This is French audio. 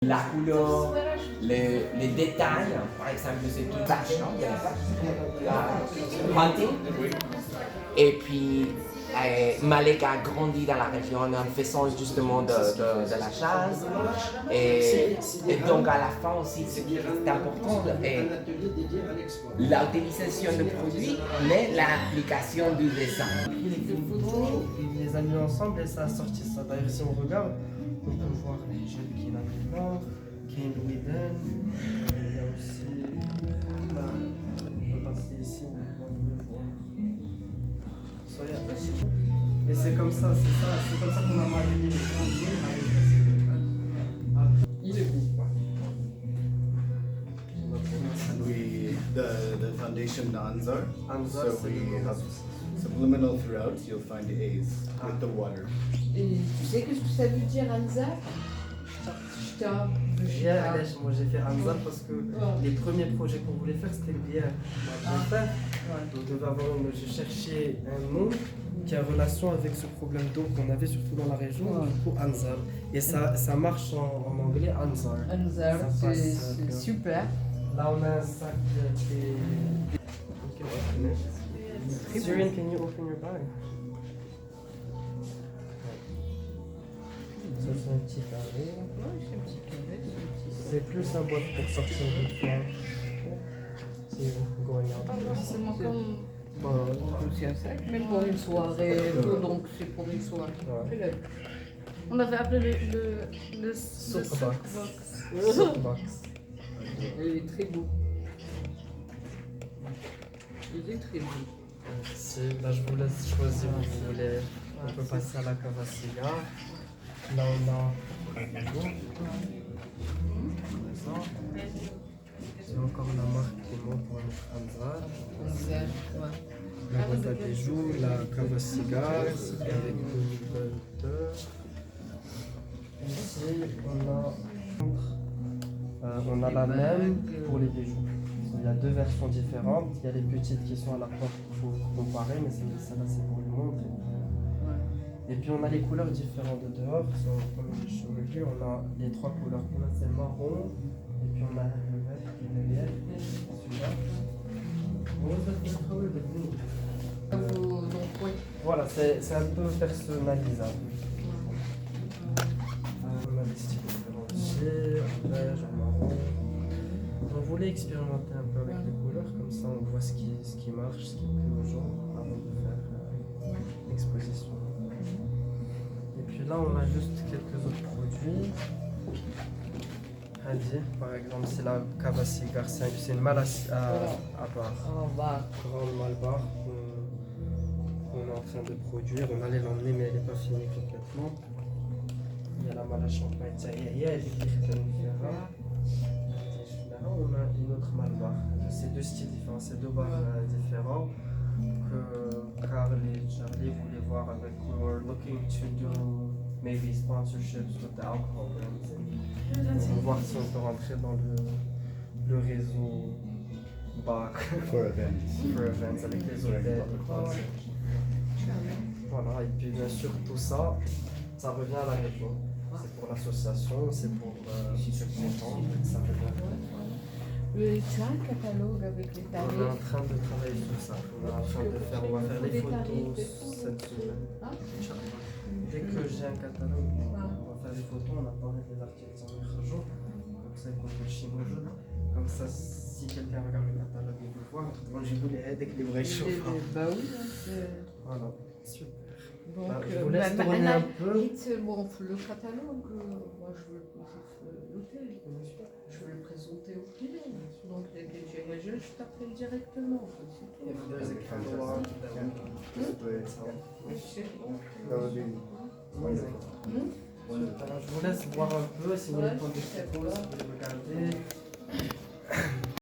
La couleur, les détails, par exemple, c'est une vache, non? Hunting. Et puis, Malek a grandi dans la région en faisant justement de la chasse. Et donc, à la fin aussi, ce qui est important est l'utilisation de produits, mais l'application du dessin. Il les a mis ensemble et ça a sorti ça. D'ailleurs, si on regarde, on peut voir les jeunes qui l'avaient là, Kane Whedon, il y a aussi. Là, on peut passer ici, on peut voir. Et c'est comme ça, c'est comme ça qu'on a marié les gens. Il est beau. The foundation Anzar. Anzar, So we have subliminal throughout. You'll find the A's with the water. Et tu sais que ça veut dire Anzar? Moi j'ai fait Anzar parce que les premiers projets qu'on voulait faire c'était le bière. Donc j'ai cherché un nom qui a relation avec ce problème d'eau qu'on avait surtout dans la région, du coup Anzar. Et ça marche en anglais Anzar. Anzar, c'est super. Là on a un sac de... Syrian, can you open your bag? Ça c'est un petit carré. Oui, c'est un petit carré, C'est plus un boîte pour sortir du foin. C'est going out. c'est aussi un sac, mais pour une soirée, donc c'est pour une soirée. Ouais. On avait appelé le Soapbox. soapbox. Il est très beau. Il est très beau. Là je vous laisse choisir où vous voulez. On peut passer à la cave à cigares. Là on a un bijoux. C'est encore la marque qui monte pour notre Anzar. Anzar, ouais. La boîte à bijoux, la cave à cigares avec 2022. Ici on a la même pour les bijoux. Il y a deux versions différentes. Il y a les petites qui sont à la porte pour comparer, mais celle-là c'est pour les montres. Et puis on a les couleurs différentes de dehors. Comme je suis revenu, on a les trois couleurs. On a c'est marron, et puis on a le vert qui est derrière. Celui-là. Donc, oui. Voilà, c'est un peu personnalisable. On a des styles différenciés, en beige, en marron. On voulait expérimenter un peu avec les couleurs, comme ça on voit ce qui marche, ce qui plaît aux gens avant de faire l'exposition. Et puis là on a juste quelques autres produits. Hadi, par exemple, c'est la cave à cigares, c'est une malle à bar. Grande malle bar qu'on est en train de produire. On allait l'emmener mais elle n'est pas finie complètement. Il y a la malle à champagne, on a une autre malle bar. C'est deux styles différents, c'est deux bars différents que Carl et Charlie voulaient voir avec. We were looking to do maybe sponsorships with the alcohol brands. On va voir si on peut rentrer dans le réseau bar For events. for events avec les hôtels. Voilà, et puis bien sûr tout ça, ça revient à la région. C'est pour l'association, c'est pour ceux qui entendent, ça revient. Tu as un catalogue avec les On est tarifs? en train de travailler sur ça. On est en train de faire, on va faire les photos cette semaine. Dès que j'ai un catalogue, on va faire les photos, on a parlé des articles sur le jour, comme ça il faut que le chinois joue. Comme ça, si quelqu'un regarde le catalogue, il veut voir. Moi j'ai voulu aider avec les vrais chauffeurs. Bah oui. Voilà, super. Donc, Je vous laisse tourner un peu. Bon, le catalogue, moi je veux l'hôtel. Je veux le présenter au client. Donc dès que j'ai un jeu, je t'appelle directement. If there's a catalog that we can display, That would be wonderful. je vous laisse voir un peu si vous voulez prendre des photos, si vous voulez regarder.